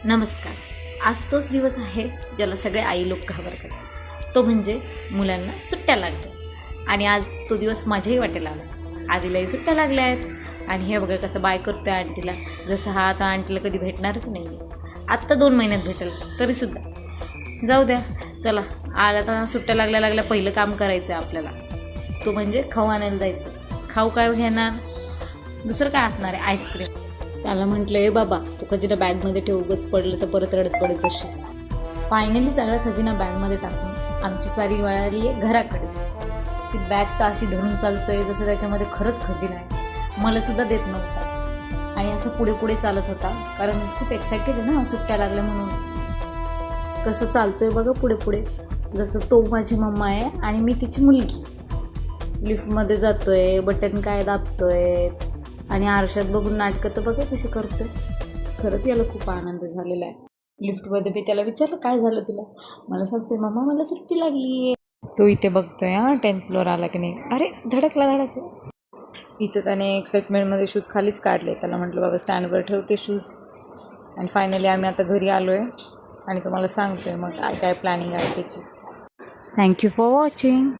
नमस्कार. आज तोच दिवस आहे ज्याला सगळे आई लोक घाबरतात. तो म्हणजे मुलांना सुट्ट्या लागल्या. आणि आज तो दिवस माझ्याही वाटेला आला. आधीलाही सुट्ट्या लागल्या आहेत आणि हे बघा कसं बाय करतोय आंटीला, जसं हा आता आंटीला कधी भेटणारच नाही आहे. आत्ता 2 महिन्यात भेटेल तरीसुद्धा जाऊ द्या. चला, आज आता सुट्ट्या लागल्या पहिलं काम करायचं आहे आपल्याला, तो म्हणजे खाऊ आणायला जायचं. खाऊ काय घेणार, दुसरं काय असणार आहे, आईस्क्रीम. त्याला म्हटलं, ए बाबा, तू खजिना बॅगमध्ये ठेव, उगच पडलं तर परत रडत पडत कशी. फायनली सगळा खजिना बॅगमध्ये टाकून आमची स्वारी वळाली आहे घराकडे. ती बॅग तर अशी धरून चालतोय जसं त्याच्यामध्ये खरंच खजिना आहे. मला सुद्धा देत नव्हता आणि असं पुढे पुढे चालत होता, कारण खूप एक्सायटेड आहे ना सुट्ट्या लागल्या म्हणून. कसं चालतोय बघा पुढे पुढे, जसं तो माझी मम्मा आहे आणि मी तिची मुलगी. लिफ्टमध्ये जातोय, बटन काय दाबतोय आणि आरशात बघून नाटकं तर बघा कशी करतोय. खरंच याला खूप आनंद झालेला आहे. लिफ्टमध्ये मी त्याला विचारलं, काय झालं तुला? मला सांगतोय, मम्मा मला सुट्टी लागली आहे. तो इथे बघतोय 10th फ्लोअर आला की नाही. अरे धडकला. इथं त्याने एक्साइटमेंटमध्ये शूज खालीच काढले. त्याला म्हटलं, बाबा स्टँडवर ठेवते शूज. आणि फायनली आम्ही आता घरी आलो आहे आणि तुम्हाला सांगतोय मग काय काय प्लॅनिंग आहे त्याची. Thank you for watching.